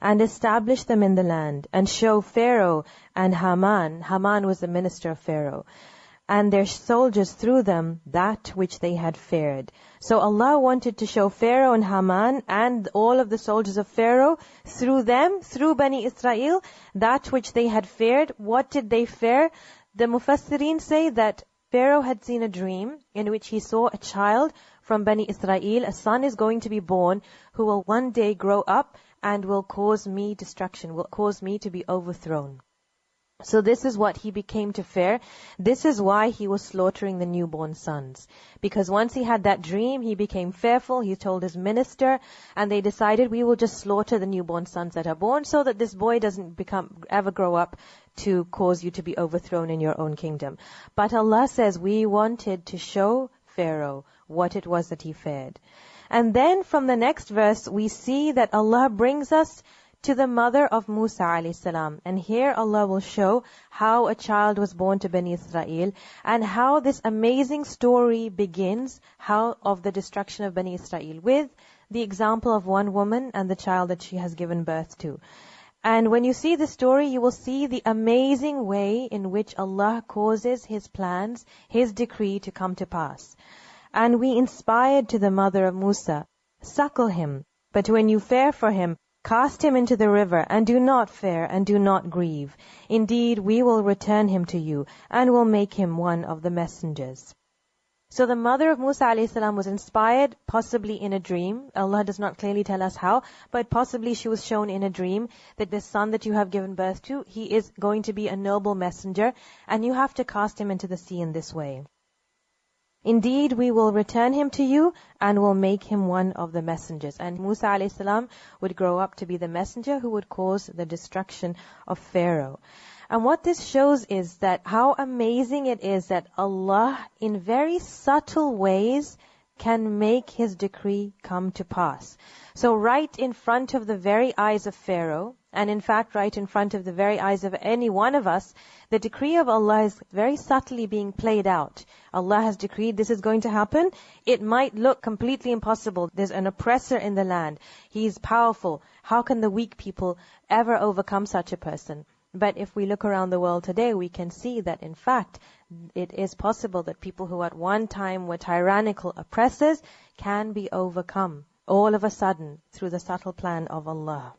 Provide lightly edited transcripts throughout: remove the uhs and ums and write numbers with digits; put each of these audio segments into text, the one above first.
and establish them in the land, and show Pharaoh and Haman was the minister of Pharaoh, and their soldiers through them that which they had feared. So Allah wanted to show Pharaoh and Haman and all of the soldiers of Pharaoh through them, through Bani Israel, that which they had feared. What did they fear? The Mufassirin say that Pharaoh had seen a dream in which he saw a child from Bani Israel. A son is going to be born who will one day grow up and will cause me destruction, will cause me to be overthrown. So this is what he became to fear. This is why he was slaughtering the newborn sons. Because once he had that dream, he became fearful. He told his minister, and they decided, we will just slaughter the newborn sons that are born so that this boy doesn't ever grow up to cause you to be overthrown in your own kingdom. But Allah says, we wanted to show Pharaoh what it was that he feared. And then from the next verse, we see that Allah brings us to the mother of Musa alayhi salam. And here Allah will show how a child was born to Bani Israel and how this amazing story begins, how of the destruction of Bani Israel, with the example of one woman and the child that she has given birth to. And when you see the story, you will see the amazing way in which Allah causes His plans, His decree to come to pass. And we inspired to the mother of Musa, suckle him, but when you fear for him, cast him into the river, and do not fear, and do not grieve. Indeed, we will return him to you, and will make him one of the messengers. So the mother of Musa alayhi salam was inspired, possibly in a dream. Allah does not clearly tell us how, but possibly she was shown in a dream that the son that you have given birth to, he is going to be a noble messenger, and you have to cast him into the sea in this way. Indeed, we will return him to you and will make him one of the messengers. And Musa alayhi salam would grow up to be the messenger who would cause the destruction of Pharaoh. And what this shows is that how amazing it is that Allah, in very subtle ways, can make His decree come to pass. So right in front of the very eyes of Pharaoh, and in fact right in front of the very eyes of any one of us, the decree of Allah is very subtly being played out. Allah has decreed this is going to happen. It might look completely impossible. There's an oppressor in the land. He's powerful. How can the weak people ever overcome such a person? But if we look around the world today, we can see that in fact, it is possible that people who at one time were tyrannical oppressors can be overcome all of a sudden through the subtle plan of Allah.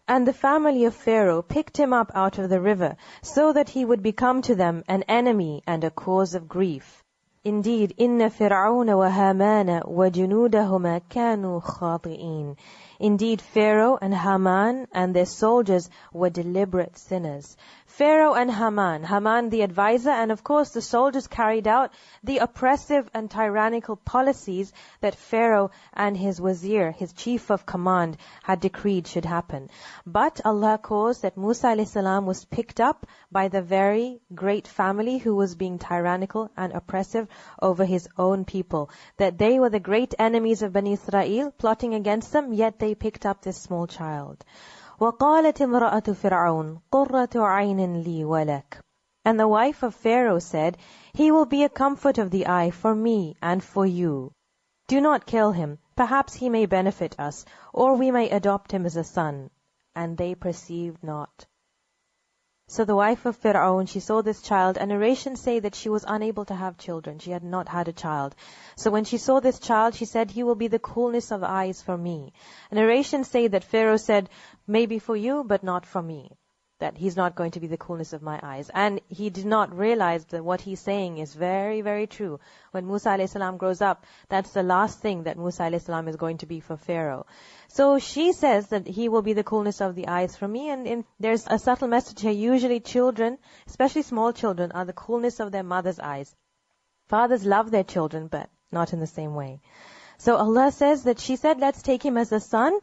And the family of Pharaoh picked him up out of the river, so that he would become to them an enemy and a cause of grief. Indeed, inna Fir'auna wa Hamana wa junudahuma kanu khati'in. Indeed, Pharaoh and Haman and their soldiers were deliberate sinners. Pharaoh and Haman the advisor, and of course the soldiers carried out the oppressive and tyrannical policies that Pharaoh and his wazir, his chief of command, had decreed should happen. But Allah caused that Musa alayhi salam was picked up by the very great family who was being tyrannical and oppressive over his own people. That they were the great enemies of Bani Israel, plotting against them, yet they picked up this small child. وَقَالَتِ امْرَأَةُ فِرْعَوْنَ قُرَّةُ عَيْنٍ لِي وَلَكَ. And the wife of Pharaoh said, he will be a comfort of the eye for me and for you. Do not kill him. Perhaps he may benefit us, or we may adopt him as a son. And they perceived not. So the wife of Fir'aun, she saw this child, and narrations say that she was unable to have children. She had not had a child. So when she saw this child, she said, he will be the coolness of eyes for me. And narrations say that Pharaoh said, maybe for you, but not for me. That he's not going to be the coolness of my eyes. And he did not realize that what he's saying is very, very true. When Musa alayhi salam grows up, that's the last thing that Musa alayhi salam is going to be for Pharaoh. So she says that he will be the coolness of the eyes for me. And there's a subtle message here. Usually children, especially small children, are the coolness of their mother's eyes. Fathers love their children, but not in the same way. So Allah says that she said, let's take him as a son.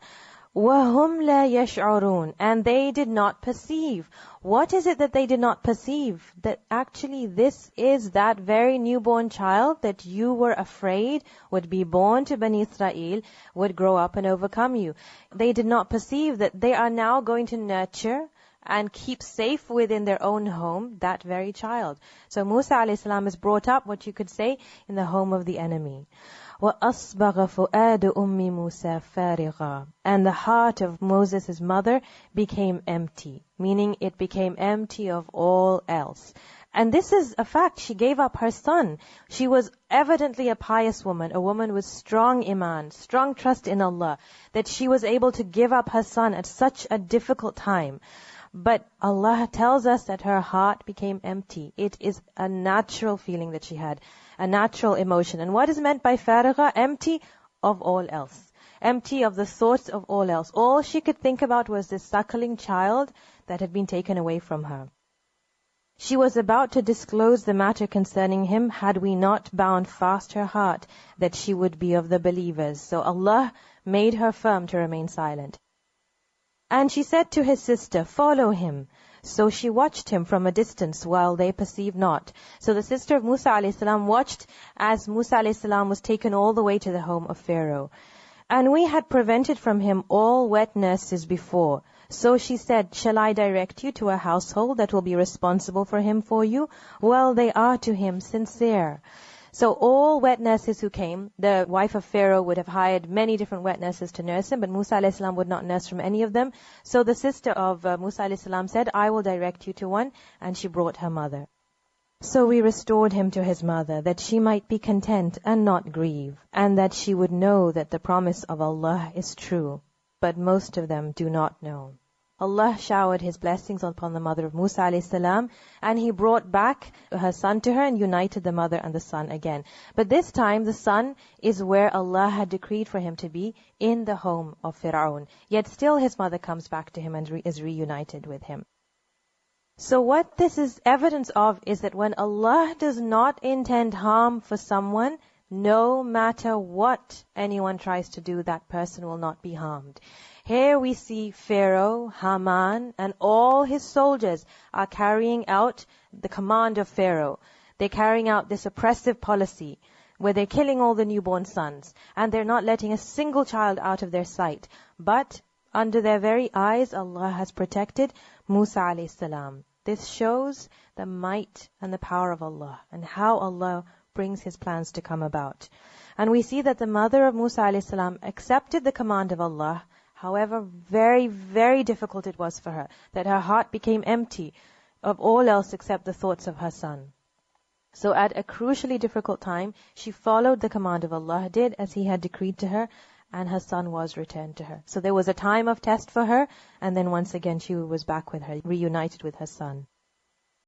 وَهُمْ لَا يَشْعُرُونَ. And they did not perceive. What is it that they did not perceive? That actually this is that very newborn child that you were afraid would be born to Bani Israel, would grow up and overcome you. They did not perceive that they are now going to nurture and keep safe within their own home that very child. So Musa alayhi salam is brought up, what you could say, in the home of the enemy. وَأَصْبَغَ فُؤَادُ أُمِّ مُوسَى فَارِغًا. And the heart of Moses' mother became empty, meaning it became empty of all else. And this is a fact. She gave up her son. She was evidently a pious woman, a woman with strong iman, strong trust in Allah, that she was able to give up her son at such a difficult time. But Allah tells us that her heart became empty. It is a natural feeling that she had, a natural emotion. And what is meant by farigha? Empty of all else. Empty of the thoughts of all else. All she could think about was this suckling child that had been taken away from her. She was about to disclose the matter concerning him had we not bound fast her heart that she would be of the believers. So Allah made her firm to remain silent. And she said to his sister, "Follow him." So she watched him from a distance while they perceived not. So the sister of Musa a.s. watched as Musa a.s. was taken all the way to the home of Pharaoh. And we had prevented from him all wet nurses before. So she said, "Shall I direct you to a household that will be responsible for him for you?" Well, they are to him sincere. So all wet nurses who came, the wife of Pharaoh would have hired many different wet nurses to nurse him, but Musa a.s. would not nurse from any of them. So the sister of Musa a.s. said, "I will direct you to one," and she brought her mother. So we restored him to his mother, that she might be content and not grieve, and that she would know that the promise of Allah is true. But most of them do not know. Allah showered His blessings upon the mother of Musa a.s. and He brought back her son to her and united the mother and the son again. But this time the son is where Allah had decreed for him to be, in the home of Fir'aun. Yet still his mother comes back to him and is reunited with him. So what this is evidence of is that when Allah does not intend harm for someone, no matter what anyone tries to do, that person will not be harmed. Here we see Pharaoh, Haman, and all his soldiers are carrying out the command of Pharaoh. They're carrying out this oppressive policy where they're killing all the newborn sons, and they're not letting a single child out of their sight. But under their very eyes, Allah has protected Musa alayhi salam. This shows the might and the power of Allah and how Allah brings His plans to come about. And we see that the mother of Musa alayhi salam accepted the command of Allah. However, very, very difficult it was for her, that her heart became empty of all else except the thoughts of her son. So at a crucially difficult time, she followed the command of Allah, did as He had decreed to her, and her son was returned to her. So there was a time of test for her, and then once again she was back with her, reunited with her son.